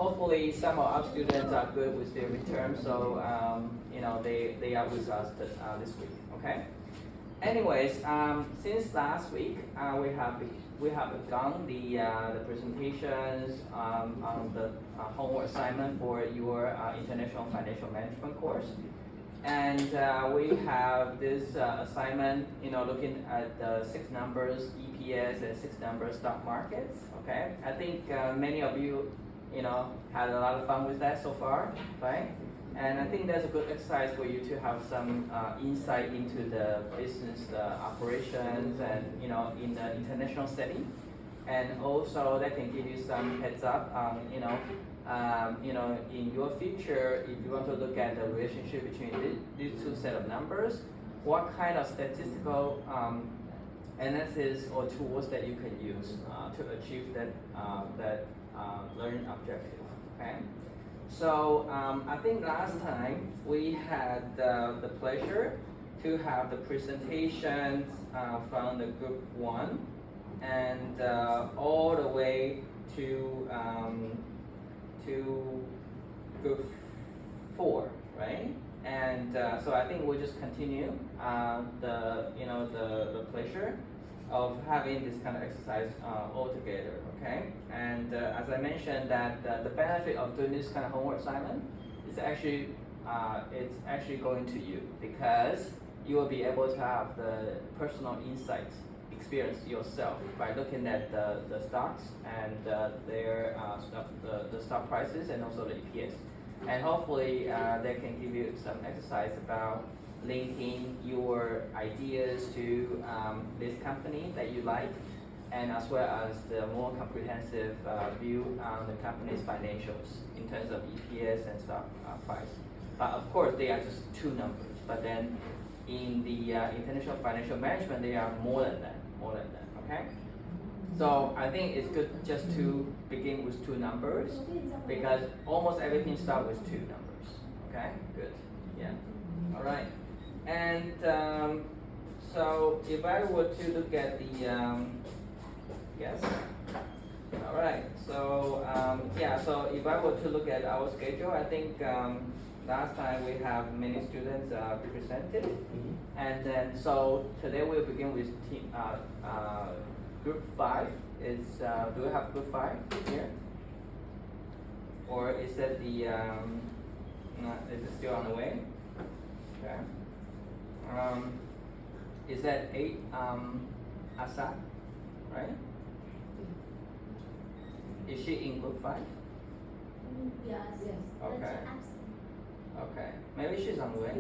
hopefully some of our students are good with their return, so they are with us this week. Okay. Anyways, since last week we have begun the presentations on the homework assignment for your International Financial Management course. And we have this assignment, looking at the 6 numbers EPS and 6 numbers stock markets. Okay, I think many of you, had a lot of fun with that so far, right? And I think that's a good exercise for you to have some insight into the business operations and in the international setting, and also that can give you some heads up on in your future, if you want to look at the relationship between these 2 set of numbers, what kind of statistical analysis or tools that you can use to achieve that learning objective. Okay. So I think last time we had the pleasure to have the presentations from the group 1 and all the way to group 4, right? And so I think we'll just continue the pleasure of having this kind of exercise all together, okay? And as I mentioned, that the benefit of doing this kind of homework assignment is actually it's actually going to you, because you will be able to have the personal insights experience yourself by looking at the stocks and their the stock prices and also the EPS, and hopefully they can give you some exercise about linking your ideas to this company that you like, and as well as the more comprehensive view on the company's financials in terms of EPS and stock price. But of course, they are just 2 numbers. But then in the international financial management, they are more than that. Okay. So I think it's good just to begin with 2 numbers, because almost everything starts with 2 numbers. Okay. Good. Yeah. All right. And so if I were to look at the yes. All right. So so if I were to look at our schedule, I think last time we have many students presented, and then so today we'll begin with group 5. Is do we have group 5 here, or is that the is it still on the way? Okay. Is that 8 Asa, right? Is she in group 5? Yes. Okay. Okay. Maybe she's on the way.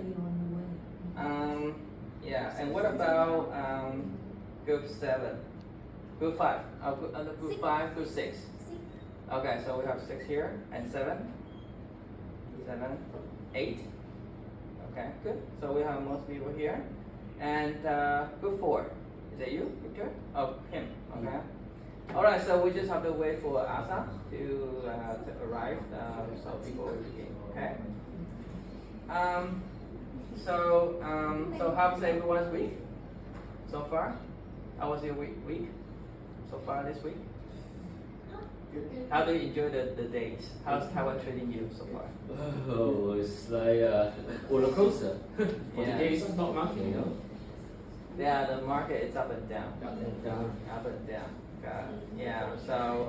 Yeah. And what about group 7? Group 5. Group 5, group 6. Okay. So we have 6 here and 7. 8. Okay. Good. So we have most people here. And group 4. Is that you, Victor? Oh, him. Okay. All right, so we just have to wait for Asa to arrive, so people will begin. Okay. So how's everyone's week so far? How was your week so far this week? How do you enjoy the days? How's Taiwan treating you so far? Oh, it's like roller coaster. For Yeah. today's stock market, Yeah, the market is up and down. Up and down. Up and down. Yeah. So,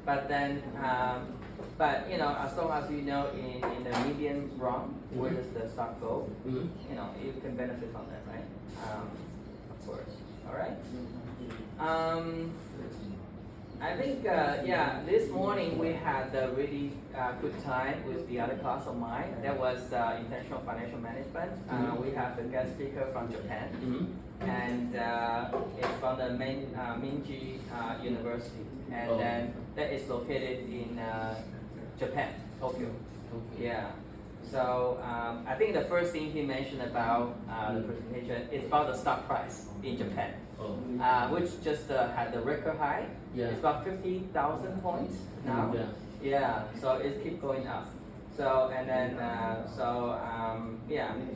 but then, but as long as in the medium run, where does the stock go? You can benefit from that, right? Of course. All right. I think this morning we had a really good time with the other class of mine. That was International Financial Management. We have the guest speaker from Japan, and it's from the Minji University, and then that is located in Japan, Tokyo. Yeah. So I think the first thing he mentioned about the presentation is about the stock price in Japan, which just had the record high. Yeah. It's about 50,000 points now. Yeah. So it keeps going up. So and then so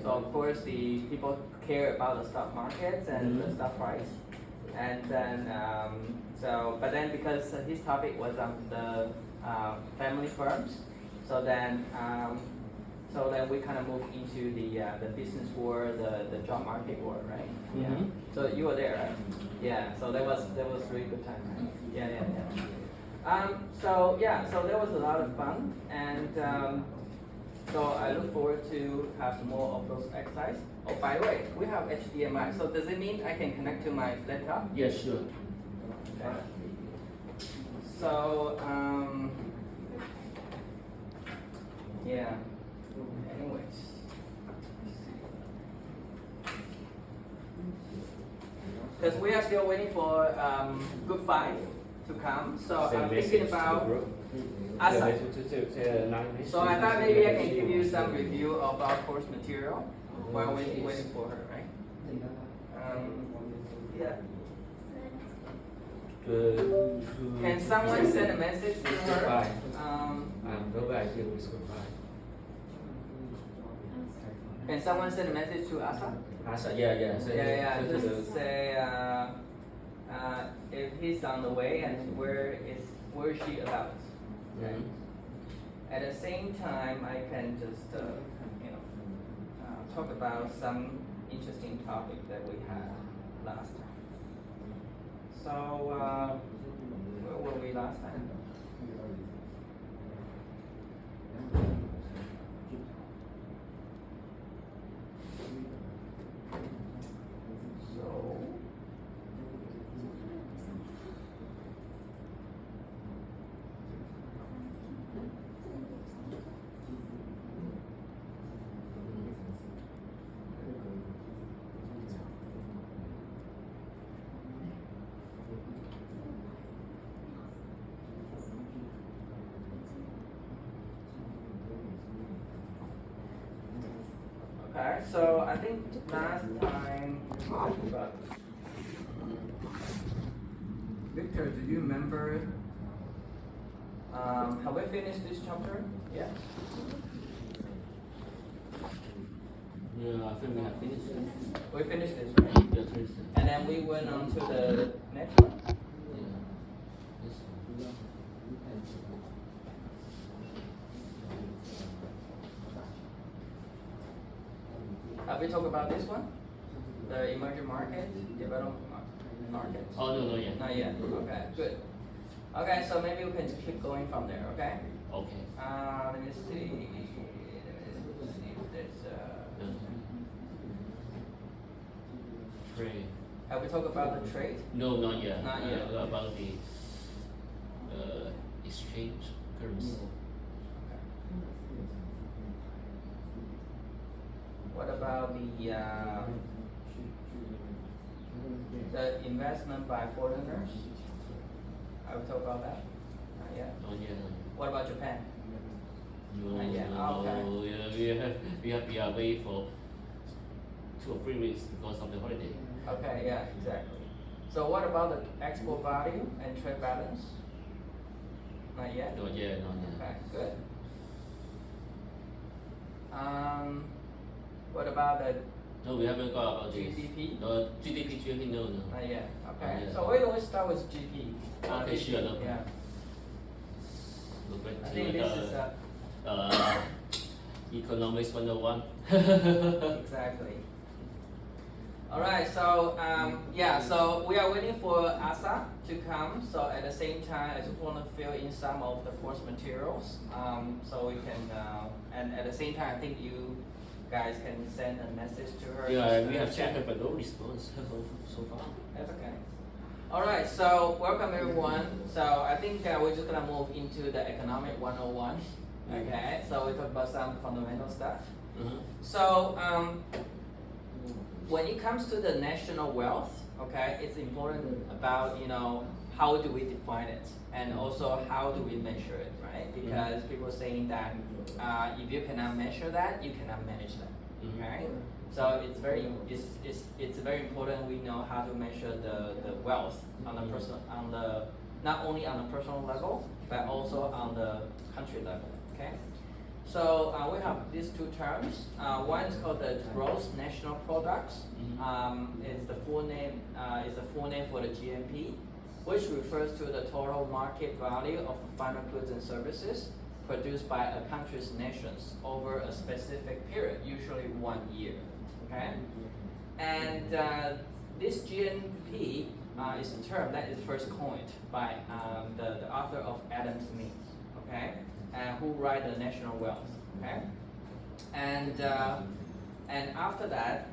of course the people care about the stock markets and the stock price. And then but then because his topic was on the family firms, so then we kind of moved into the business world, the job market world, right? Yeah. Mhm. So you were there, right? Yeah. So that was really good time, right? Yeah. So there was a lot of fun, and so I look forward to have some more of those exercises. Oh, by the way, we have HDMI. So does it mean I can connect to my laptop? Yeah, sure. Okay. So yeah. Anyways. Because we are still waiting for Group 5 to come, so I'm thinking about ASA. So I thought maybe I can give you some review of our course material while waiting for her, right? Yeah. Can someone send a message to her? Go back here with Group 5. Can someone send a message to Asa? Asa, yeah. Just say if he's on the way and where is she about. Okay. At the same time, I can just talk about some interesting topic that we had last time. So where were we last time? Okay, so I think last time, Victor, do you remember, have we finished this chapter? Yeah. Yeah, I think we have finished it. We finished this, right? Yeah, finished it. And then we went on to the next one. Have we talked about this one? The emerging market, developed market? Oh, no, yet. Not yet. Okay, good. Okay, so maybe we can just keep going from there, okay? Okay. Let me see. If there's Trade. have we talked about the trade? No, not yet. Not yet. About the exchange currency. What about the investment by foreigners? Have we talked about that? Not yet. Not yet. What about Japan? No, Not yet. no, Okay. yeah, we are away for 2 or 3 weeks because of the holiday. Okay, yeah, exactly. So what about the export value and trade balance? Not yet? Not yet. Okay, good. What about the No, we haven't got about the GDP? No, GDP, no. Not yet. Okay. Not yet. So why don't we start with GDP? Okay, sure, no Yeah. Look back I to think this is Economics 101. exactly. All right. So so we are waiting for Asa to come. So at the same time, I just want to fill in some of the course materials. So we can and at the same time, I think you guys can send a message to her. Yeah, we have checked it, but no response so far. That's okay. All right, so welcome everyone. So I think we're just gonna move into the economic 101. Okay, so we talk about some fundamental stuff. So when it comes to the national wealth, okay, it's important about how do we define it, and also how do we measure it, right? Because people are saying that if you cannot measure that, you cannot manage that. Okay, so it's very important we know how to measure the wealth on not only on a personal level, but also on the country level. Okay, So we have these two terms. One is called the gross national products. It's the full name. Is the full name for the GNP, which refers to the total market value of the final goods and services produced by a country's nations over a specific period, usually 1 year. Okay, and this GNP is a term that is first coined by the author of Adam Smith. Okay, who write the national wealth. Okay, and after that,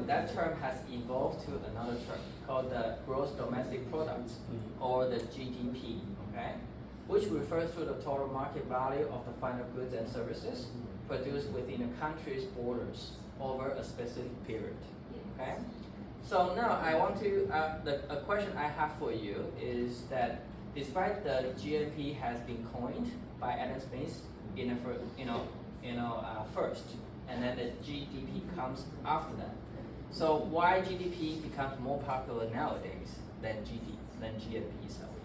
that term has evolved to another term called the gross domestic product, or the GDP. Okay, which refers to the total market value of the final goods and services produced within a country's borders over a specific period. Okay, so now I want to a question I have for you is that despite the GNP has been coined by Adam Smith first, and then the GDP comes after that. So why GDP becomes more popular nowadays than GNP itself?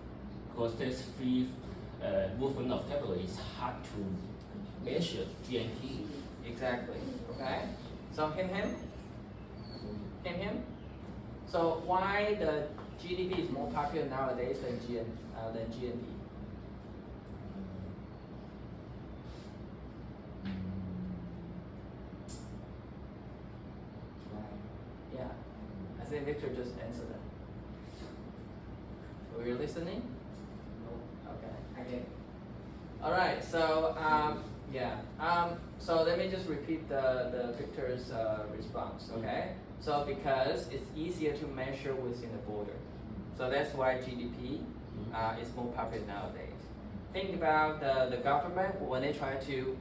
Because this free movement of capital is hard to measure GNP. Exactly. Okay. So him. So why the GDP is more popular nowadays than GNP? Yeah. I think Victor just answered that. Were you listening? Okay. Okay. All right. So so let me just repeat the Victor's response. Okay. So because it's easier to measure within the border, so that's why GDP is more popular nowadays. Think about the government when they try to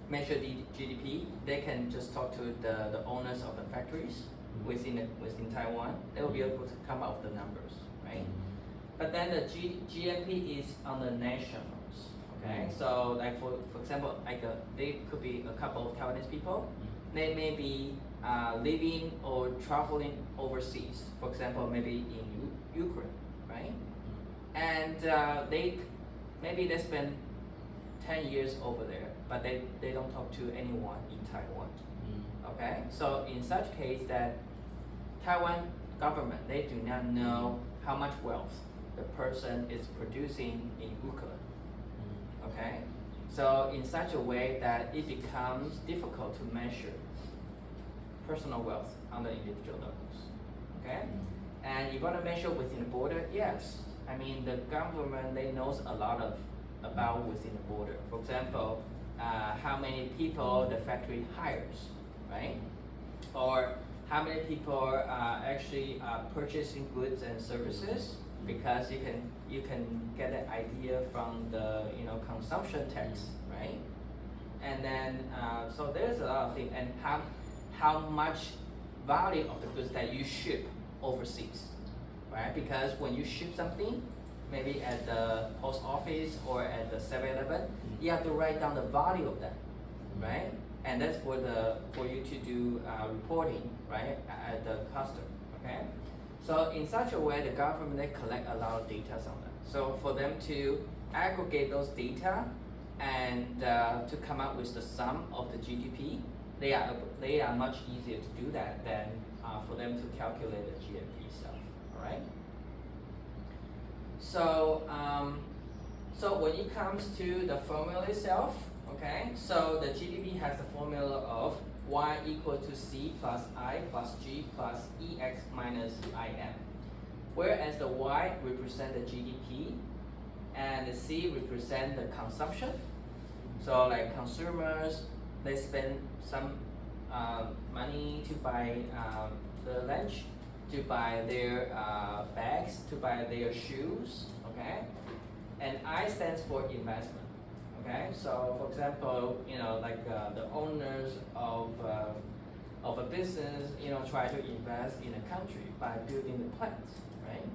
measure the GDP, they can just talk to the owners of the factories within Taiwan. They will be able to come up with the numbers, right? But then the GNP is on the nationals. Okay, so like for example, they could be a couple of Taiwanese people. They may be living or traveling overseas. For example, maybe in Ukraine, right? And maybe they spend 10 years over there, but they don't talk to anyone in Taiwan. Okay, so in such case that Taiwan government, they do not know how much wealth the person is producing in Ukraine. Okay, so in such a way that it becomes difficult to measure personal wealth on the individual levels. Okay, and you want to measure within the border? Yes, I mean the government, they knows a lot about within the border. For example, how many people the factory hires, right? Or how many people are actually purchasing goods and services, because you can get an idea from the consumption tax, right? And then so there's a lot of things, and how much value of the goods that you ship overseas, right? Because when you ship something, maybe at the post office or at the 7-Eleven, you have to write down the value of that, right? And that's for you to do reporting, right, at the custom, okay? So in such a way, the government, they collect a lot of data on that. So for them to aggregate those data and to come up with the sum of the GDP, they are much easier to do that than for them to calculate the GDP itself, all right? So so when it comes to the formula itself, okay, so the GDP has the formula of y equal to c plus I plus g plus ex minus im, whereas the y represent the GDP and the c represent the consumption. So like consumers, they spend some money to buy the lunch, to buy their bags, to buy their shoes, okay? And I stands for investment. Okay, so for example, like the owners of a business, try to invest in a country by building the plants, right?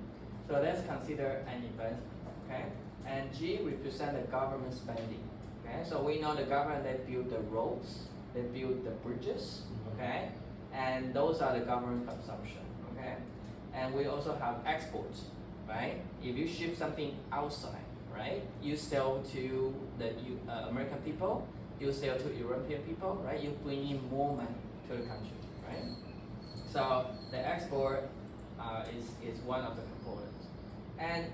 So that's considered an investment. Okay, and G represent the government spending. Okay, so we know the government, they build the roads, they build the bridges. Okay, and those are the government consumption. Okay, and we also have exports, right? If you ship something outside, right, you sell to the American people, you sell to European people, right? You bring in more money to the country, right? So the export is one of the components, and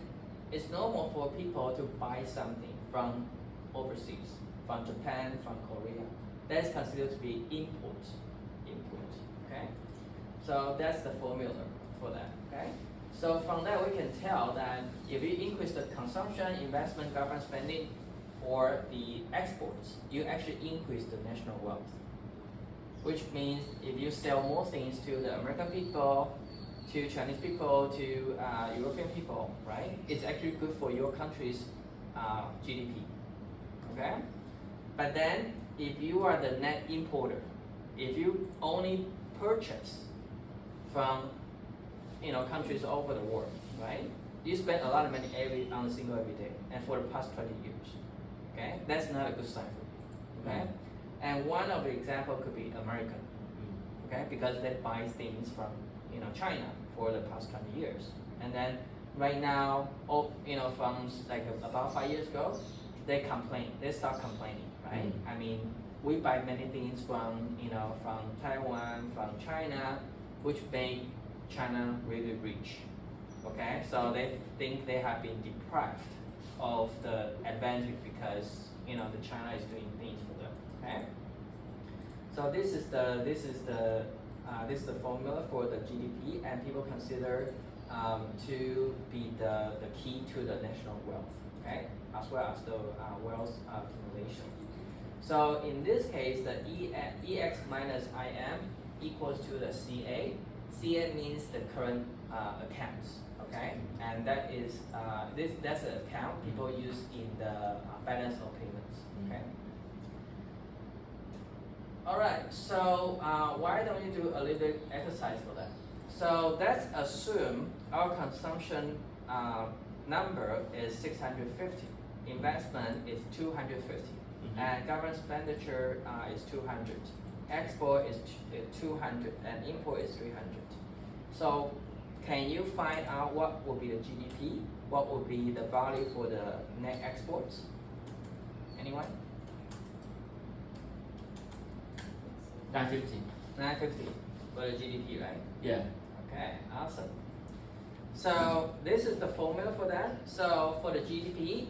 it's normal for people to buy something from overseas, from Japan, from Korea. That's considered to be import, okay? So that's the formula for that, okay? So from that we can tell that if you increase the consumption, investment, government spending, or the exports, you actually increase the national wealth. Which means if you sell more things to the American people, to Chinese people, to European people, right? It's actually good for your country's GDP, okay? But then if you are the net importer, if you only purchase from countries all over the world, right? You spend a lot of money on a single every day, and for the past 20 years, okay? That's not a good sign for you, okay? And one of the example could be American, okay? Because they buy things from China for the past 20 years, and then right now, from like about 5 years ago, they start complaining, right? I mean, we buy many things from from Taiwan, from China, which make China really rich, okay? So they think they have been deprived of the advantage because the China is doing things for them, okay? So this is the formula for the GDP, and people consider to be the key to the national wealth, okay, as well as the wealth accumulation. So in this case, the EX minus IM equals to the CA. CA means the current accounts, okay, and that is that's an account people use in the balance of payments, okay. All right, so why don't you do a little bit exercise for that? So let's assume our consumption number is 650, investment is 250, and government expenditure is 200, export is 200, and import is 300. So can you find out what will be the GDP? What will be the value for the net exports? Anyone? 950. 950 for the GDP, right? Yeah. Okay, awesome. So this is the formula for that. So for the GDP,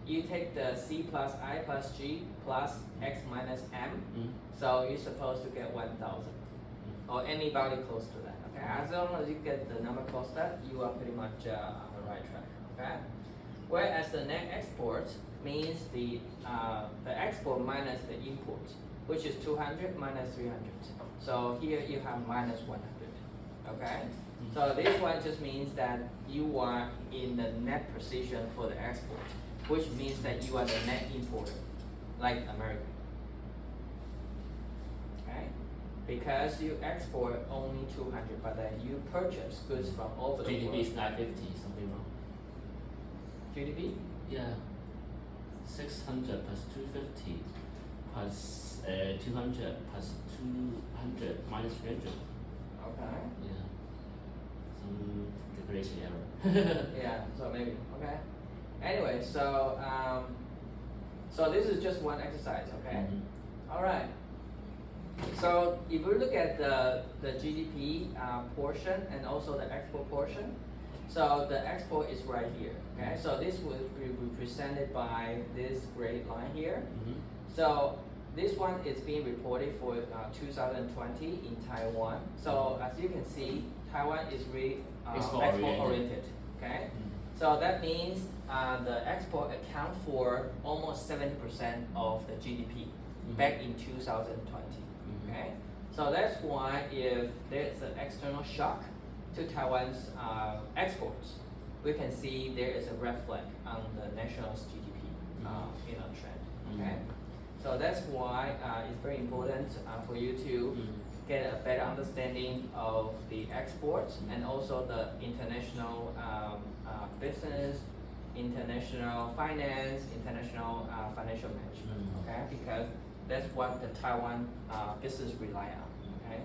you take the C plus I plus G plus X minus M. So you're supposed to get 1,000 or any value close to that. Okay, as long as you get the number close to that, you are pretty much on the right track. Okay. Whereas the net export means the export minus the import, which is 200 minus 300. So here you have minus 100. Okay. So this one just means that you are in the net position for the export, which means that you are the net importer, like America. Okay? Because you export only 200, but then you purchase goods from all over the GDP world. is 950, something wrong. GDP? Yeah. 600 plus 250 plus 200 plus 200 minus 300. Okay. Yeah. Some calculation error. Yeah, so maybe, okay. Anyway, so so this is just one exercise, okay? All right. So if we look at the GDP portion and also the export portion, so the export is right here, okay? So this will be represented by this gray line here. So this one is being reported for 2020 in Taiwan. So as you can see, Taiwan is really export oriented, okay? So that means the export account for almost 70% of the GDP back in 2020. Okay, so that's why if there's an external shock to Taiwan's exports, we can see there is a red flag on the national's GDP trend. Okay, so that's why it's very important for you to get a better understanding of the exports and also the international business, international finance, international financial management. Okay, because that's what the Taiwan business rely on. Okay,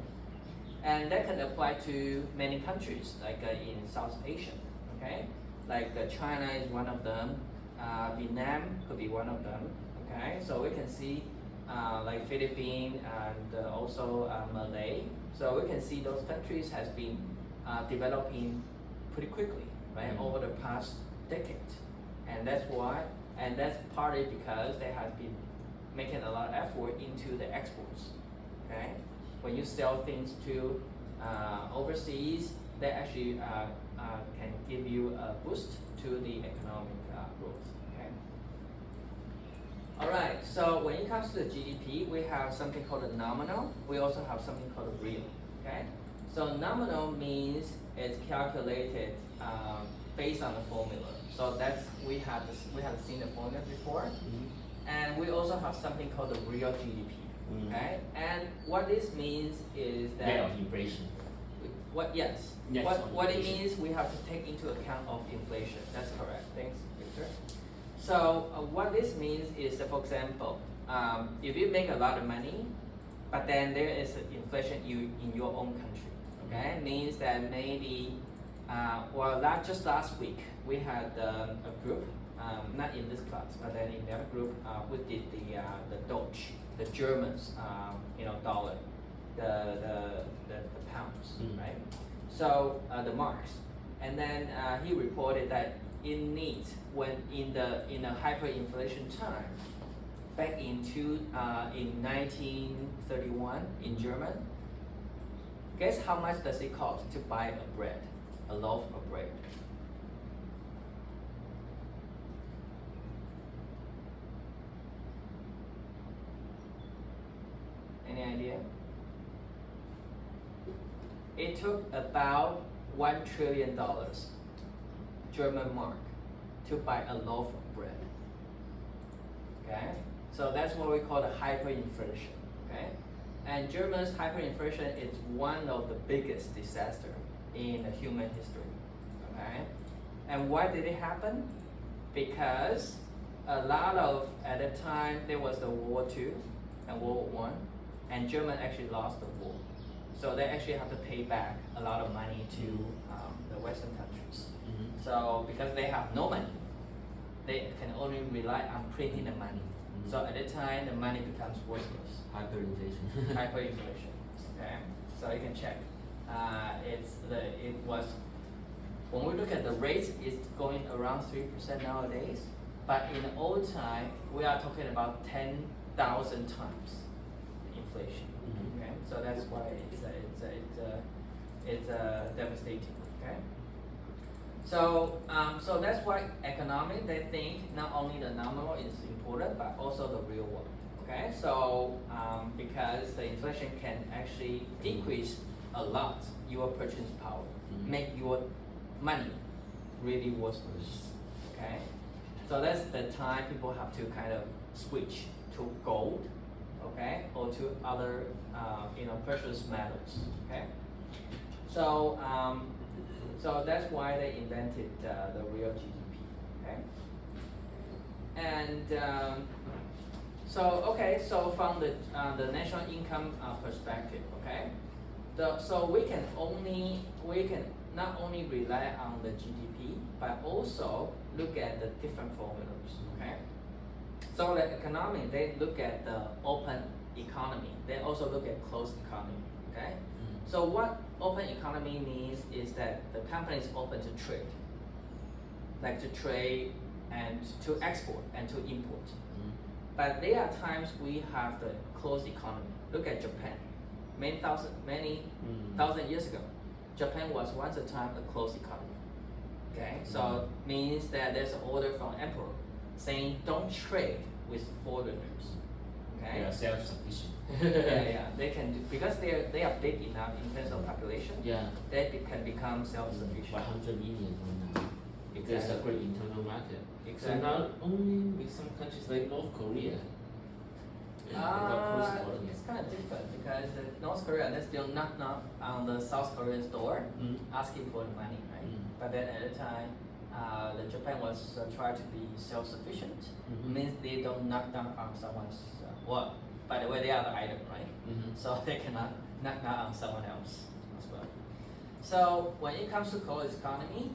and that can apply to many countries, like in South Asia. Okay, like China is one of them. Vietnam could be one of them. Okay, so we can see like Philippines and also Malay. So we can see those countries has been developing pretty quickly, right, over the past decade, and that's why, and that's partly because they have been making a lot of effort into the exports. Okay, when you sell things to overseas, they actually can give you a boost to the economic growth. Okay. All right. So when it comes to the GDP, we have something called a nominal. We also have something called a real. Okay. So nominal means it's calculated based on the formula. So that's we have seen the formula before, and we also have something called the real GDP. Okay. And what this means is that Net of inflation. what yes. Yes, What it inflation. means, we have to take into account of inflation. That's correct. Thanks, Victor. So what this means is that, for example, if you make a lot of money, but then there is inflation in your own country, okay, means that maybe, well, not just last week, we had a group, not in this class, but then in the other group, we did the Deutsch, the Germans, dollar, the pounds, right? So the marks, and then he reported that in needs when in a hyperinflation time, back in 1931 in German. Guess how much does it cost to buy a loaf of bread? Any idea? It took about $1 trillion German mark to buy a loaf of bread. Okay, so that's what we call the hyperinflation. Okay, and Germany's hyperinflation is one of the biggest disaster in the human history. Okay, and why did it happen? Because a lot of, at the time there was the World War II and World War I, and Germany actually lost the war. So they actually have to pay back a lot of money to the Western countries. So because they have no money, they can only rely on printing the money. So at the time, the money becomes worthless. Hyperinflation. Hyperinflation. Okay, so you can check. It was when we look at the rates, it's going around 3% nowadays. But in the old time, we are talking about 10,000 times inflation. Okay, so that's why it's devastating. Okay. So that's why economic, they think not only the nominal is important, but also the real one. Okay, so because the inflation can actually decrease a lot your purchasing power, make your money really worthless. Okay, so that's the time people have to kind of switch to gold, okay, or to other precious metals. Okay, so that's why they invented the real GDP. Okay, and so from the national income perspective, okay, so we can not only rely on the GDP, but also look at the different formulas. Okay, so the economy, they look at the open economy. They also look at closed economy. Okay, so what open economy means is that the company is open to trade, like to trade and to export and to import. But there are times we have the closed economy. Look at Japan. Many thousand years ago, Japan was once a time a closed economy. Okay, so means that there's an order from emperor saying don't trade with foreigners. Okay. They are self-sufficient. yeah, they can do, because they are big enough in terms of population. Yeah. They can become self-sufficient. 100 million right now. If there's a great internal market. Exactly. So not only with some countries like North Korea. They got close economy. It's kind of different because North Korea, they still knock on the South Korean's door asking for the money, right? But then at the time, the Japan was trying to be self-sufficient. Means they don't knock down on someone's. Well, by the way, they are the item, right? So they cannot knock down on someone else as well. So when it comes to closed economy,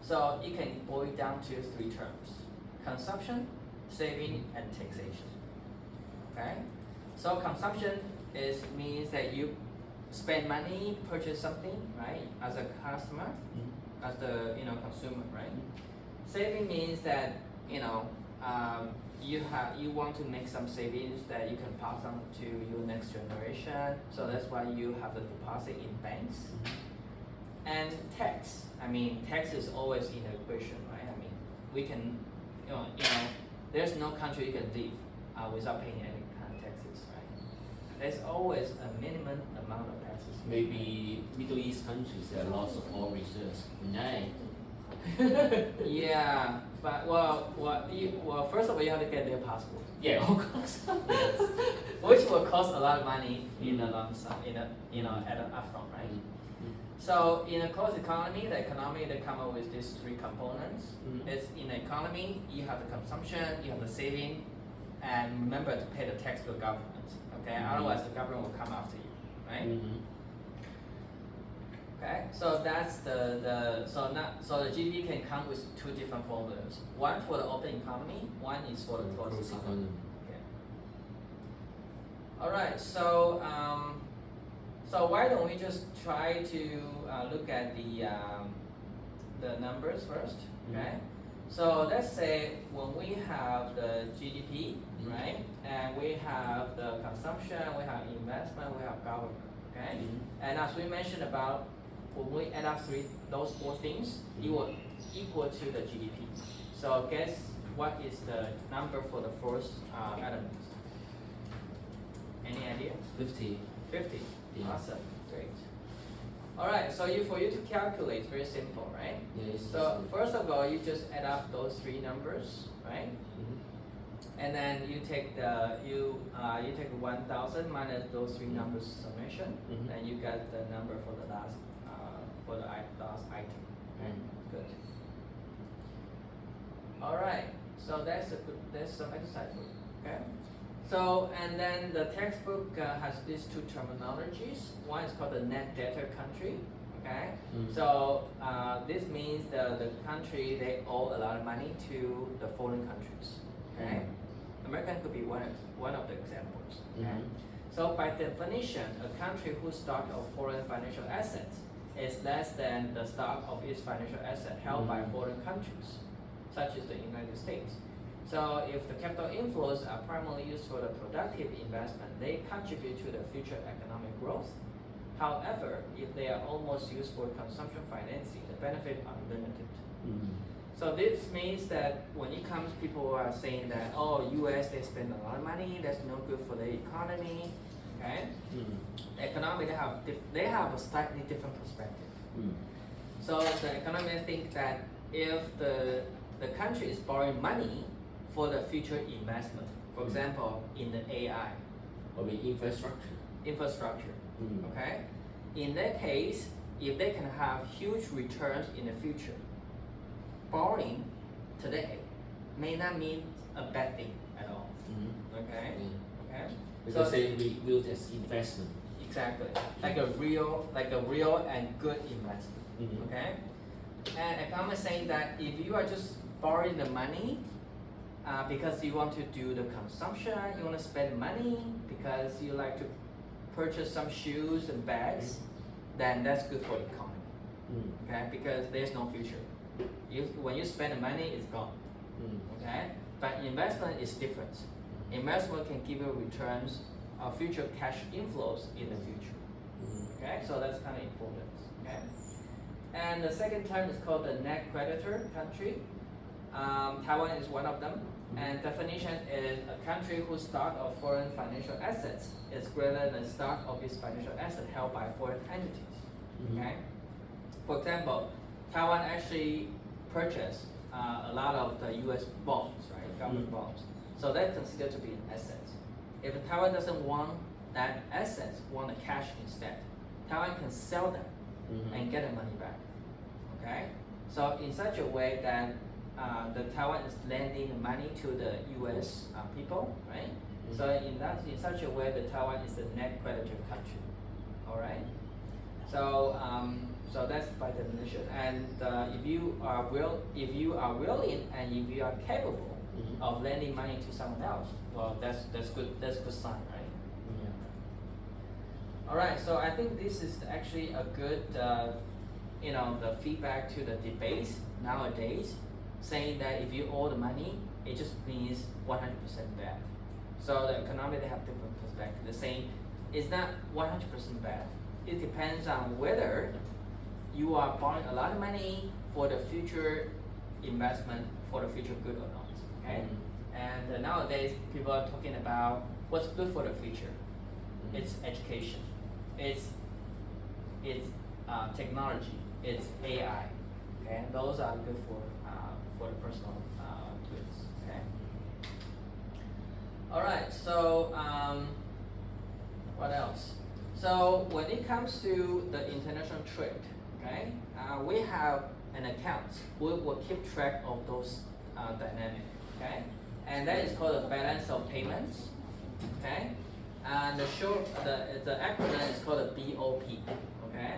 so it can boil down to three terms: consumption, saving, and taxation. Okay. So consumption means that you spend money, purchase something, right? As a customer, as the consumer, right? Saving means that you want to make some savings that you can pass on to your next generation. So that's why you have the deposit in banks. And tax. Tax is always in the equation, right? We can, there's no country you can live without paying any kind of taxes, right? There's always a minimum amount of taxes. Maybe Middle East countries, there are lots of oil reserves. Nice. Yeah, but first of all, you have to get their passport. Yeah, of course. Which will cost a lot of money in the lump sum, at an upfront, right? So in a closed economy, the economy they come up with these three components. It's in the economy, you have the consumption, you have the saving, and remember to pay the tax to the government. Okay, otherwise the government will come after you, right? Okay, so that's so the GDP can come with two different formulas. One for the open economy, one is for the closed economy. Okay. All right, so why don't we just try to look at the numbers first, okay? So let's say when we have the GDP, right, and we have the consumption, we have investment, we have government, okay? And as we mentioned about, when we add up those four things, it will equal to the GDP. So guess what is the number for the first element? Any idea? 50. 50. Yeah. Awesome, great. All right, so for you to calculate, very simple, right? Yes. So first of all, you just add up those three numbers, right? And then you take you take 1,000 minus those three numbers summation, and you get the number for the last last item. Okay? Good. All right, so that's some exercise for you. Okay. So, and then the textbook has these two terminologies. One is called the net debtor country, okay? So, this means the country, they owe a lot of money to the foreign countries, okay? American could be one of the examples, okay? So, by definition, a country whose stock of foreign financial assets is less than the stock of its financial asset held by foreign countries, such as the United States. So if the capital inflows are primarily used for the productive investment, they contribute to the future economic growth. However, if they are almost used for consumption financing, the benefits are limited. So this means that when it comes, people are saying that, oh, US, they spend a lot of money, that's no good for the economy, okay? Economy, they have a slightly different perspective. So the economists think that if the country is borrowing money for the future investment, for example, in the AI. Or Infrastructure, okay? In that case, if they can have huge returns in the future, borrowing today may not mean a bad thing at all, okay? Okay? Because they will as investment. Exactly, like a real and good investment, okay? And economists saying that if you are just borrowing the money because you want to do the consumption, you want to spend money because you like to purchase some shoes and bags, then that's good for the economy, okay? Because there's no future. When you spend the money, it's gone, okay? But investment is different. Investment can give you returns of future cash inflows in the future, okay? So that's kind of important, okay? And the second term is called the net creditor country. Taiwan is one of them. And definition is a country whose stock of foreign financial assets is greater than stock of its financial asset held by foreign entities. Okay. For example, Taiwan actually purchased a lot of the U.S. bonds, right, government bonds. So that's considered to be an asset. If Taiwan doesn't want that asset, want the cash instead, Taiwan can sell them and get the money back. Okay. So in such a way that the Taiwan is lending the money to the U.S. People, right? So in such a way, the Taiwan is a net creditor country. All right. So so that's by definition. And if you are willing and if you are capable of lending money to someone else, well, that's good. That's a good sign, right? Yeah. All right, so I think this is actually a good, the feedback to the debate nowadays, saying that if you owe the money, it just means 100% bad. So the economic, they have different perspective. They're saying it's not 100% bad. It depends on whether you are borrowing a lot of money for the future investment, for the future good or not. Okay. And nowadays, people are talking about what's good for the future. It's education, it's technology, it's AI. Okay, and those are good for the personal goods. Okay. All right. So what else? So when it comes to the international trade, okay, we have an account. We will keep track of those dynamics. Okay, and that is called the balance of payments. Okay, and the acronym is called the BOP. Okay,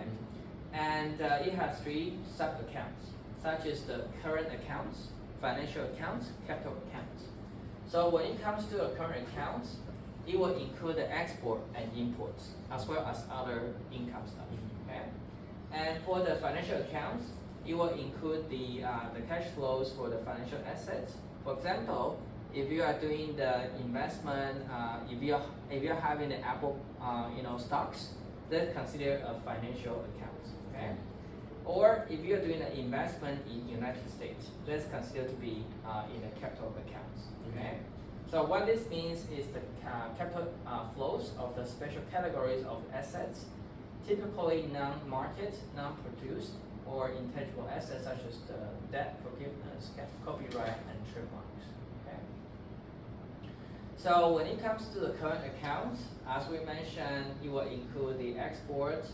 and it has 3 sub accounts, such as the current accounts, financial accounts, capital accounts. So when it comes to a current account, it will include the export and imports as well as other income stuff. Okay, and for the financial accounts, it will include the cash flows for the financial assets. For example, if you are doing the investment, if you're having the Apple, stocks, that's considered a financial account. Okay, or if you're doing an investment in United States, that's considered to be in the capital accounts. Okay, so what this means is the capital flows of the special categories of assets, typically non-market, non-produced, or intangible assets such as the debt forgiveness, copyright, and trademarks. Okay. So when it comes to the current account, as we mentioned, it will include the export,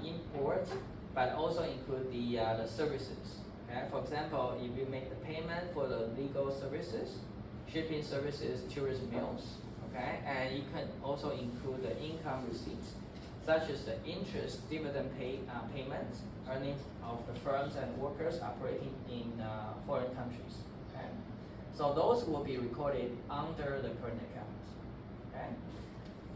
import, but also include the services. Okay. For example, if you make the payment for the legal services, shipping services, tourism meals, okay, and you can also include the income receipts, such as the interest, dividend payments, earnings of the firms and workers operating in foreign countries. Okay, so those will be recorded under the current accounts. Okay,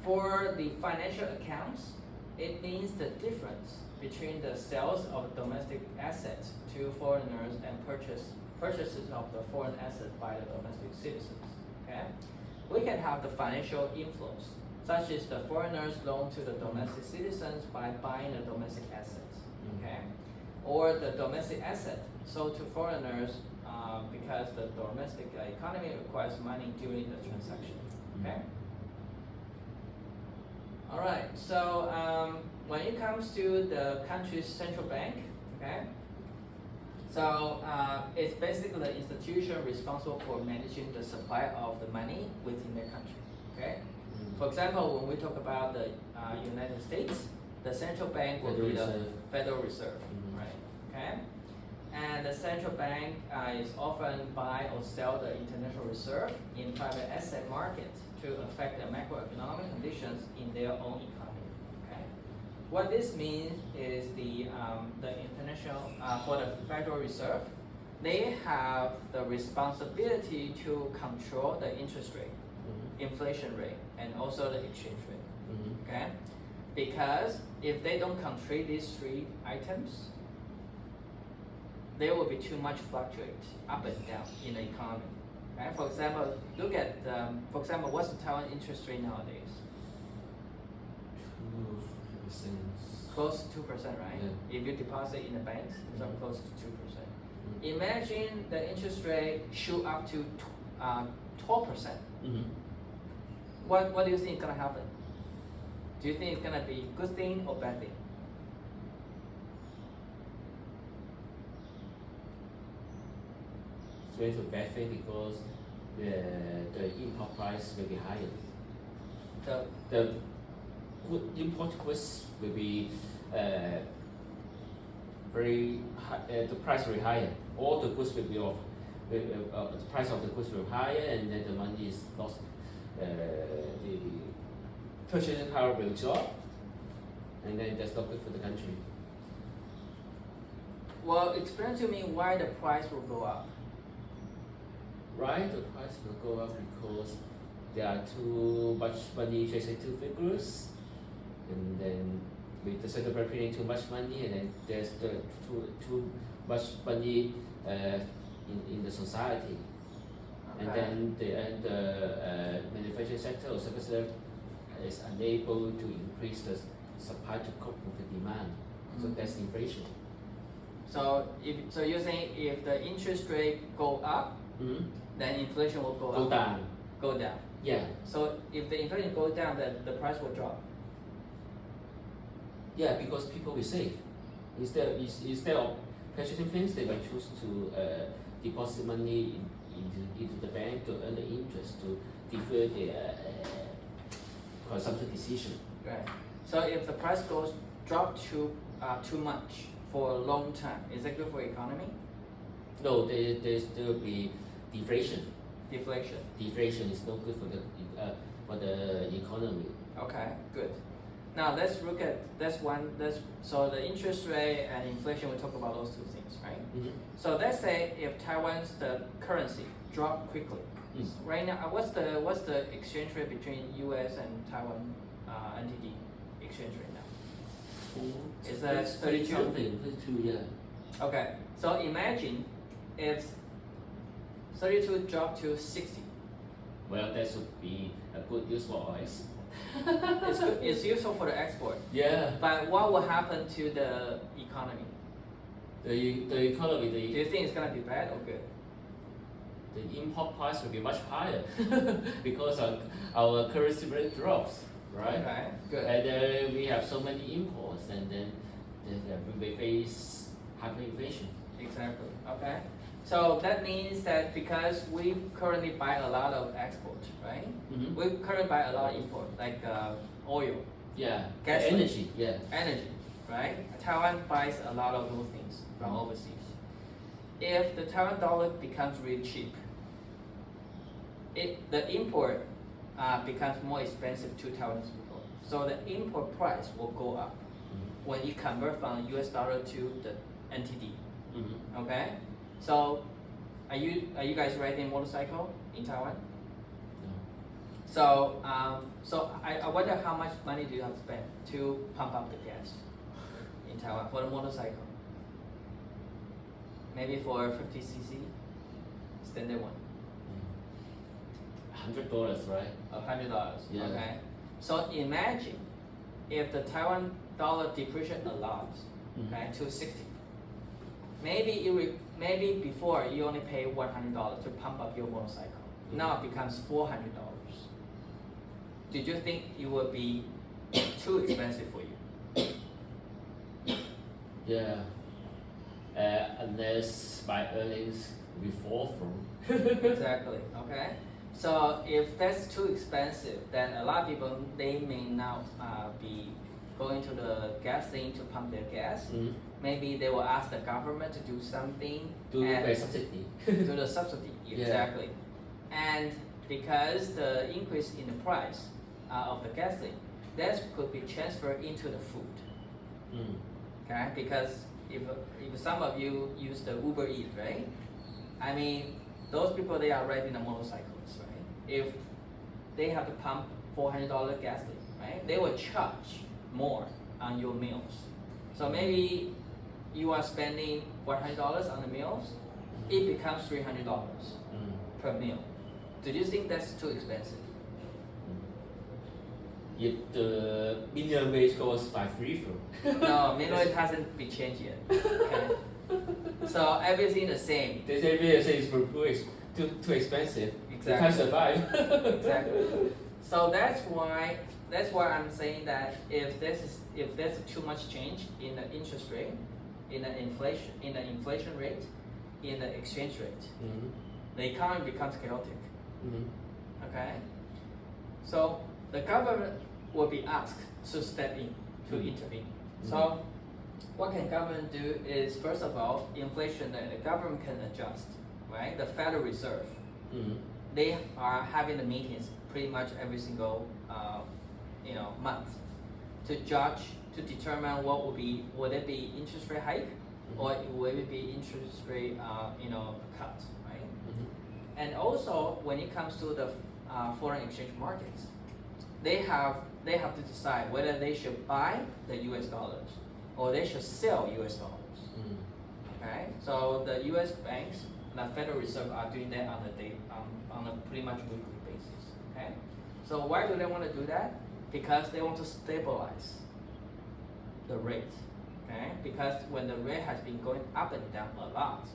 for the financial accounts, it means the difference between the sales of domestic assets to foreigners and purchases of the foreign assets by the domestic citizens. Okay, we can have the financial inflows, such as the foreigners loan to the domestic citizens by buying the domestic assets. Okay, or the domestic asset sold to foreigners because the domestic economy requires money during the transaction. Okay. All right. So when it comes to the country's central bank, okay. So it's basically the institution responsible for managing the supply of the money within the country. Okay. For example, when we talk about the United States, the central bank will be the Federal Reserve, right? Okay. And the central bank is often buy or sell the international reserve in private asset markets to affect the macroeconomic conditions in their own economy. Okay. What this means is the international for the Federal Reserve, they have the responsibility to control the interest rate, inflation rate, and also the exchange rate. Okay, because if they don't control these 3 items, there will be too much fluctuate up and down in the economy. Okay, for example, look at what's the Taiwan interest rate nowadays? 2%. Close to 2%, right? Yeah. If you deposit in the banks, it's close to 2%. Imagine the interest rate shoot up to 12%. What do you think is gonna happen? Do you think it's gonna be good thing or bad thing? So it's a bad thing because the import price will be higher. The import goods will be very high, the price will be higher. All the goods will be off. The price of the goods will be higher, and then the money is lost. The purchasing power will drop, and then that's not good for the country. Well, explain to me why the price will go up. Right, the price will go up because there are too much money chasing two figures, and then with the central bank printing too much money, and then there's too much money in the society. And Okay. then the manufacturing sector or service sector is unable to increase the supply to cope with the demand. So Mhm. that's inflation. So you're saying if the interest rate go up, Mm-hmm. then inflation will go Go up. down. Go down. Yeah. So if the inflation goes down, then the price will drop. Yeah, because people will save. Instead of purchasing things, they will choose to deposit money into the bank to earn the interest to defer their consumption decision. Right. So if the price drop too much for a long time, is that good for economy? No, there still be deflation. Deflation. Deflation is not good for the economy. Okay, good. Now let's look at so the interest rate and inflation. We talk about those two things, right? Mm-hmm. So let's say if Taiwan's the currency drop quickly, Mm. right now what's the exchange rate between U.S. and Taiwan NTD exchange rate now? Is that 32? Something, 32, yeah. Okay, so imagine if 32 dropped to 60. Well, that should be a good news for us. It's good, it's useful for the export. Yeah. But what will happen to the economy? The economy, Do you think it's gonna be bad or good? the import price will be much higher because our currency rate drops, right? Okay, good. And then we have so many imports, and then we face hyperinflation. Exactly. Okay. So that means that because we currently buy a lot of export, right? Mm-hmm. We currently buy a lot of import, like oil, Yeah. Gas- Energy. Yeah. energy, right? Taiwan buys a lot of those things from overseas. If the Taiwan dollar becomes really cheap, the import becomes more expensive to Taiwanese people. So the import price will go up Mm-hmm. when you convert from US dollar to the NTD. Mm-hmm. Okay, so are you guys riding motorcycle in Taiwan? So I wonder how much money do you have to spend to pump up the gas in Taiwan for the motorcycle? Maybe for 50 cc, standard one, $100, right? $100. Yeah. Okay, so imagine if the Taiwan dollar depreciate a lot, okay, to 60. Maybe before you only pay $100 to pump up your motorcycle. Now it becomes $400. Did you think it would be too expensive for you? Yeah. Unless my earnings will fall from. Exactly. Okay. So if that's too expensive, then a lot of people they may now be going to the gas station to pump their gas. Mm-hmm. Maybe they will ask the government to do something Do and a subsidy. to the subsidy. Yeah. Exactly. And because the increase in the price of the gasoline, that could be transferred into the food. Mm. Okay, because if some of you use the Uber Eats, right? I mean, those people they are riding the motorcycles, right? If they have to pump $400 gasoline, right? They will charge more on your meals. So maybe you are spending $100 on the meals, it becomes $300 per meal. Do you think that's too expensive? If the minimum wage goes by free flow. No, minimum wage hasn't been changed yet. Okay. So everything the same. They say real estate is too expensive. You can't Exactly. survive. Exactly. So that's why I'm saying that if there's too much change in the interest rate, in the inflation rate, in the exchange rate, Mm-hmm. the economy becomes chaotic. Mm-hmm. Okay. So the government will be asked to step in to intervene. So what can government do is first of all, inflation the government can adjust, right? The Federal Reserve, Mm-hmm. they are having the meetings pretty much every single month to determine will it be interest rate hike or will it be interest rate cut, right? Mm-hmm. And also when it comes to the foreign exchange markets, they have to decide whether they should buy the U.S. dollars or they should sell U.S. dollars. Okay, so the U.S. banks, the Federal Reserve, are doing that on a pretty much weekly basis. Okay, so why do they want to do that? Because they want to stabilize the rate. Okay, because when the rate has been going up and down a lot,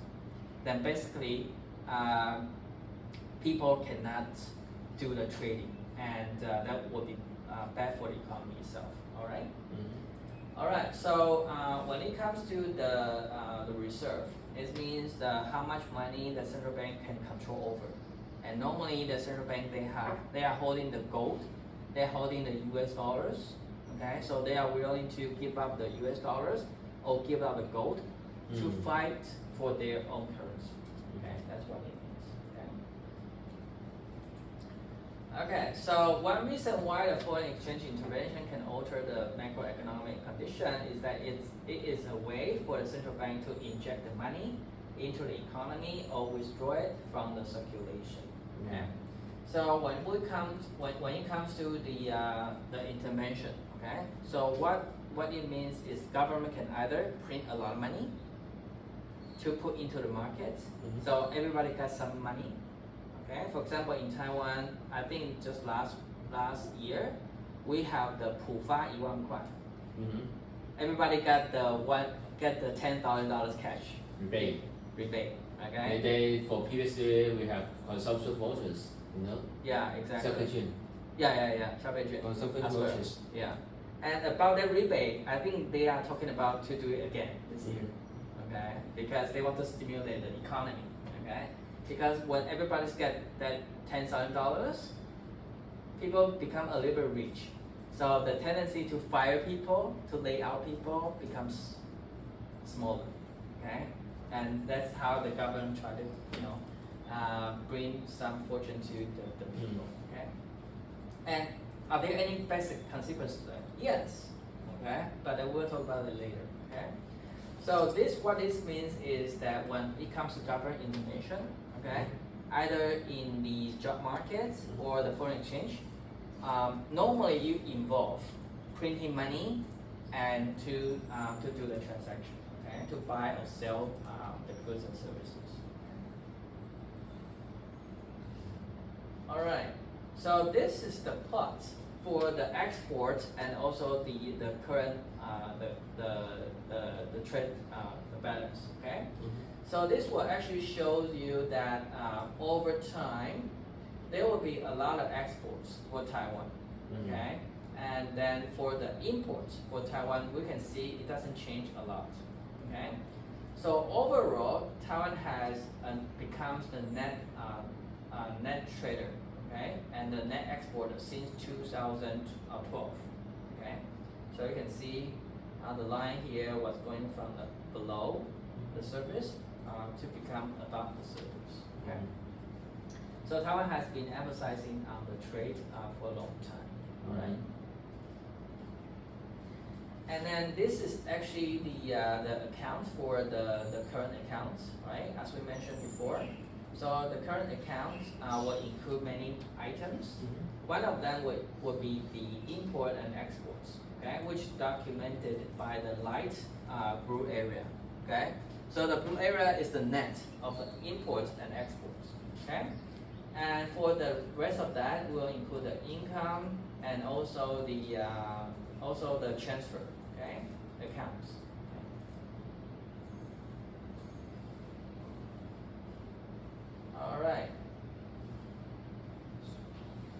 then basically people cannot do the trading, and that would be bad for the economy itself. All right. All right. So when it comes to the reserve, it means how much money the central bank can control over. And normally the central bank they are holding the gold, they're holding the U.S. dollars. Okay, so they are willing to give up the U.S. dollars or give up the gold to fight for their own currency. Okay, that's what it means. Okay. Okay, so one reason why the foreign exchange intervention can alter the macroeconomic condition is that it is a way for the central bank to inject the money into the economy or withdraw it from the circulation. Okay. So when it comes to the intervention, okay. So what it means is government can either print a lot of money to put into the market, so everybody got some money. Okay. For example, in Taiwan, I think just last year, we have the 普发1万块. Everybody got the $10,000 cash rebate. Okay. And then for previous year we have consumption vouchers, Yeah, exactly. 消费券. Yeah. 消费券 Consumption as well. vouchers. Yeah. And about that rebate, I think they are talking about to do it again this year. Okay, because they want to stimulate the economy. Okay, because when everybody's get that $10,000, people become a little bit rich. So the tendency to fire people, to lay out people, becomes smaller. Okay, and that's how the government try to bring some fortune to the people. Okay, and are there any basic consequences to that? Yes. Okay, but we'll talk about it later. Okay. So what this means is that when it comes to government intervention, okay, either in the job markets or the foreign exchange, normally you involve printing money and to do the transaction, okay, to buy or sell the goods and services. All right. So this is the plot for the export and also the current the trade the balance. Okay. So this will actually shows you that over time there will be a lot of exports for Taiwan. Okay. And then for the imports for Taiwan, we can see it doesn't change a lot. Okay. So overall, Taiwan has becomes the net trader. Okay, and the net exporter since 2012. Okay, so you can see the line here was going from below the surface to become above the surface. Okay, so Taiwan has been emphasizing on the trade for a long time. All right, and then this is actually the account for the current accounts, right? As we mentioned before. So the current accounts will include many items. One of them would be the import and exports, okay, which documented by the light blue area. Okay, so the blue area is the net of the imports and exports. Okay, and for the rest of that, we'll include the income and also the transfer, okay, accounts. All right.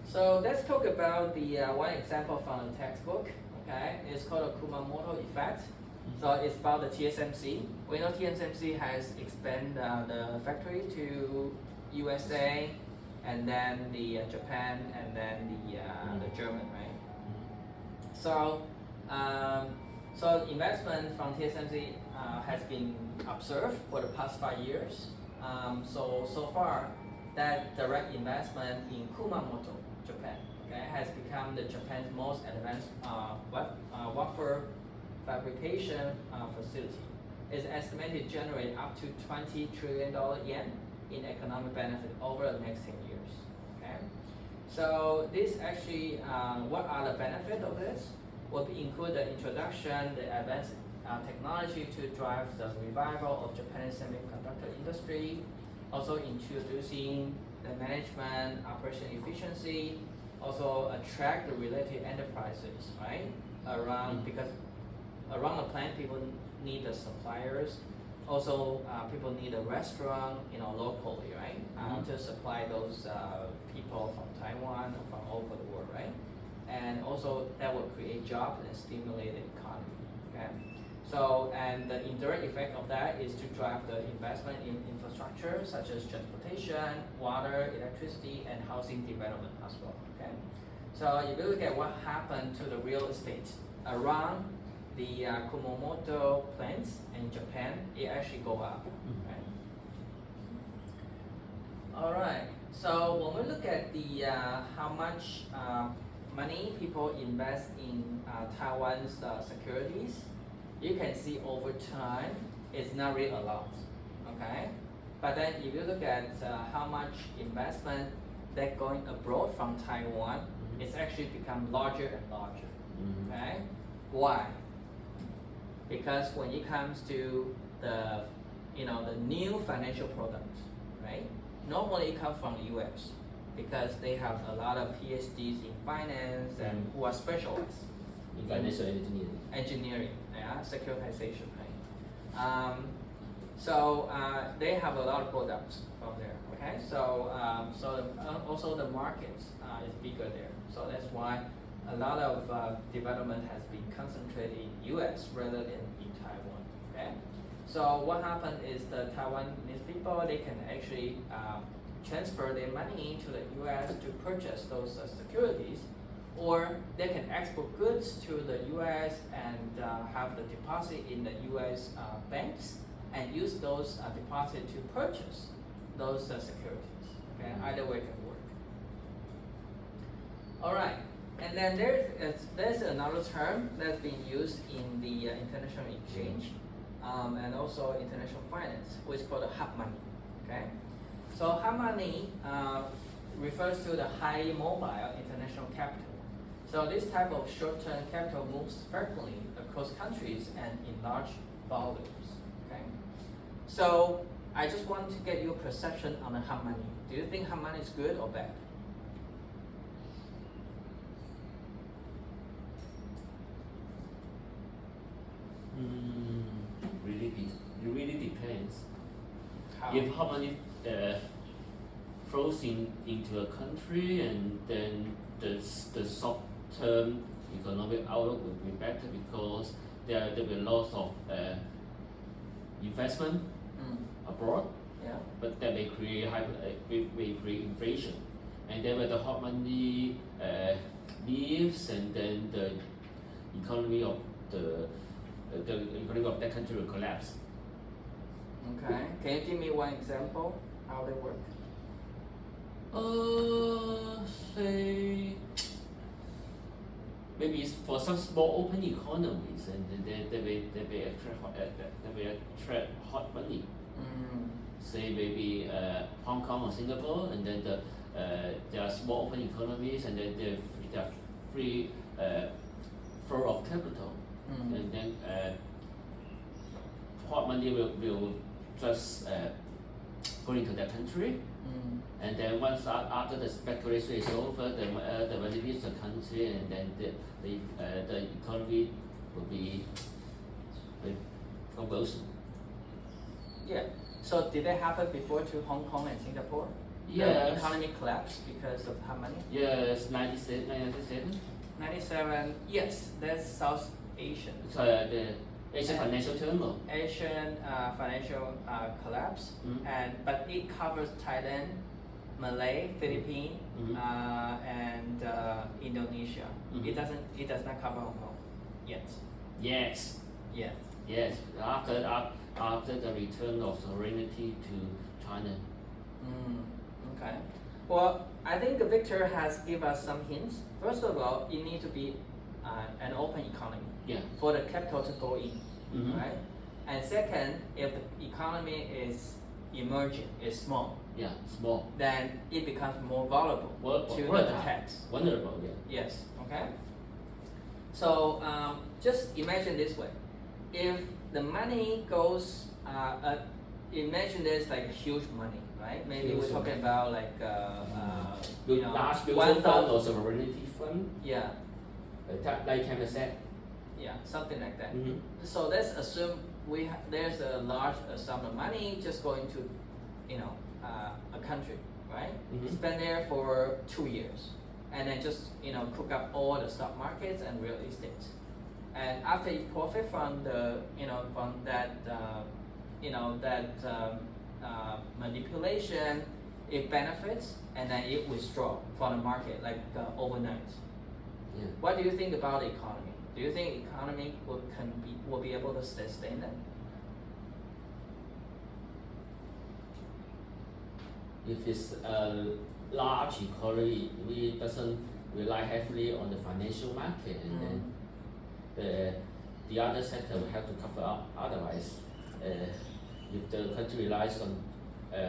So let's talk about the one example from the textbook. Okay, it's called a Kumamoto effect. So it's about the TSMC. We know TSMC has expanded the factory to USA, and then the Japan, and then the German, right? So so investment from TSMC has been observed for the past 5 years. So far, that direct investment in Kumamoto, Japan, okay, has become Japan's most advanced wafer fabrication facility. It's estimated to generate up to $20 trillion yen in economic benefit over the next 10 years. Okay, So this actually, what are the benefits of this? Will include the introduction, the advanced technology to drive the revival of Japanese semiconductor industry, also introducing the management, operation efficiency, also attract the related enterprises, right? Around, because around the plant, people need the suppliers. Also, people need a restaurant, locally, right? To supply those people from Taiwan or from all over the world, right? And also that will create jobs and stimulate the economy. Okay. So, and the indirect effect of that is to drive the investment in infrastructure such as transportation, water, electricity, and housing development as well. Okay. So if you look at what happened to the real estate around the Kumamoto plants in Japan, it actually go up. Right? All right. So when we look at the how much money people invest in Taiwan's securities, you can see over time it's not really a lot. Okay. But then if you look at how much investment that going abroad from Taiwan, it's actually become larger and larger. Okay. Why? Because when it comes to the the new financial products, right? Normally it comes from the US because they have a lot of PhDs in finance and who are specialists in financial engineering, yeah, securitization, right? So they have a lot of products from there. Okay, so also the market is bigger there. So that's why a lot of development has been concentrated in US rather than in Taiwan. Okay, so what happened is the Taiwanese people, they can actually transfer their money to the US to purchase those securities, or they can export goods to the US and have the deposit in the US banks and use those deposits to purchase those securities. Okay, either way can work. All right. And then there's another term that's being used in the international exchange and also international finance, which is called the hot money. Okay, so hot money refers to the high mobile international capital. So this type of short-term capital moves frequently across countries and in large volumes. Okay, so I just want to get your perception on the hot money. Do you think hot money is good or bad? It really depends. How? If how money flows into a country, and then the short-term economic outlook will be better because there will be lots of investment abroad. Yeah. But that may create inflation, and then when the hot money leaves, and then the economy of the economy of that country will collapse. Okay. Can you give me one example how they work? Say maybe it's for some small open economies, and they may attract hot money. Say maybe Hong Kong or Singapore, and then there are small open economies, and then there are free flow of capital, and then hot money will just go into that country, and then once after the speculation is over, the money leaves the country, and then the economy will be convulsion. Yeah. So did that happen before to Hong Kong and Singapore? Yes. The economy collapsed because of hot money? Yes, 97. 97, yes, that's South Asian. So the Asian financial turmoil. Asian financial collapse, but it covers Thailand, Malay, Philippines, and Indonesia. It does not cover Hong Kong yet. Yes. Yes. Yes. After the return of sovereignty to China. Okay. Well, I think Victor has given us some hints. First of all, it needs to be an open economy. Yeah. For the capital to go in, right? And second, if the economy is emerging, is small, Yeah, small. then it becomes more vulnerable to the Volatile. attacks. Vulnerable, yeah. Yes, okay? So just imagine this way. If the money goes, imagine there's like a huge money, right? Maybe we're Huge talking about like, With large mutual fund or sovereignty fund, yeah, like Temasek. yeah, something like that. Mm-hmm. So let's assume there's a large sum of money just going to, a country, right? Mhm. Spend there for 2 years, and then just cook up all the stock markets and real estate. And after you profit from the, from that, manipulation, it benefits, and then it withdraw from the market like overnight. Yeah. What do you think about the economy? Do you think economy will be able to sustain that? If it's a large economy, we doesn't rely heavily on the financial market, and then the other sector will have to cover up. Otherwise, if the country relies on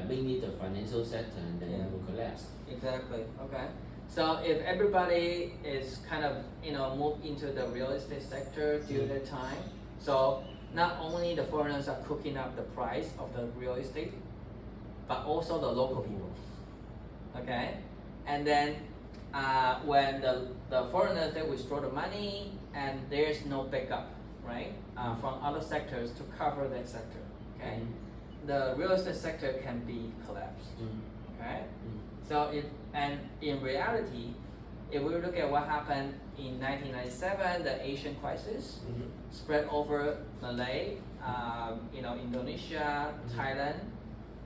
mainly the financial sector, and then it will collapse. Exactly. Okay. So if everybody is kind of moved into the real estate sector during that time, so not only the foreigners are cooking up the price of the real estate, but also the local people. Okay, and then when the foreigners they withdraw the money and there's no backup, right, from other sectors to cover that sector. Okay, the real estate sector can be collapsed. Okay, so in reality, if we look at what happened in 1997, the Asian crisis spread over Malay, Indonesia, Thailand,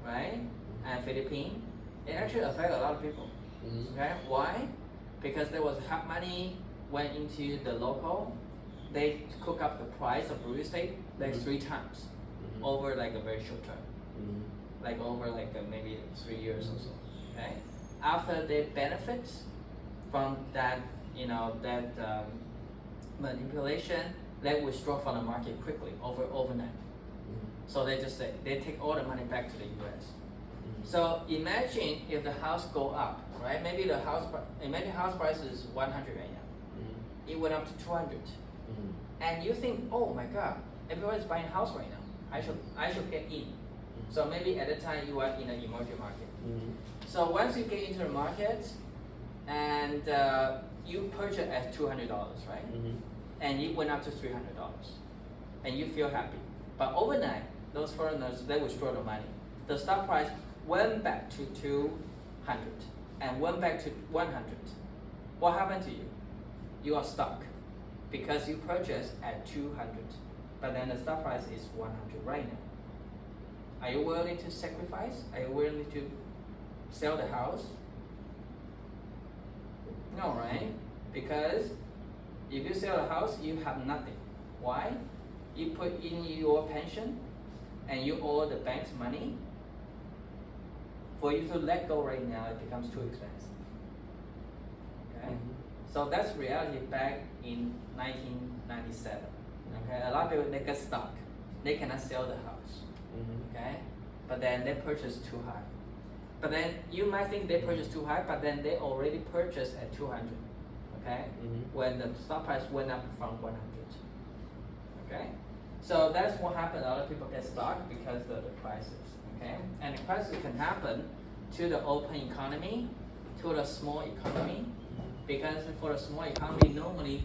right, and Philippines, it actually affected a lot of people. Okay, why? Because there was hot money went into the local, they cook up the price of real estate like 3 times over like a very short term, like over like maybe 3 years or so. Okay, after they benefit from that, manipulation, they withdraw from the market quickly overnight. So they just they take all the money back to the U.S. So imagine if the house go up, right? Maybe imagine house price is 100 right now. It went up to 200, and you think, oh my God, everybody's buying house right now. I should get in. So maybe at the time you are in an emerging market. So once you get into the market, and you purchase at $200, right? And it went up to $300, and you feel happy. But overnight, those foreigners they withdraw the money. The stock price went back to 200 and went back to 100. What happened to you? You are stuck because you purchased at 200, but then the stock price is 100 right now. Are you willing to sacrifice? Are you willing to sell the house? No, right? Because if you sell the house, you have nothing. Why? You put in your pension and you owe the bank's money. For you to let go right now, it becomes too expensive. Okay? So that's reality back in 1997. Okay? A lot of people, they get stuck. They cannot sell the house. Okay? But then they purchase too high. But then you might think they purchased too high, but then they already purchased at 200. Okay? When the stock price went up from 100. Okay? So that's what happened. A lot of people get stuck because of the crisis. Okay? And the crisis can happen to the open economy, to the small economy, because for the small economy, normally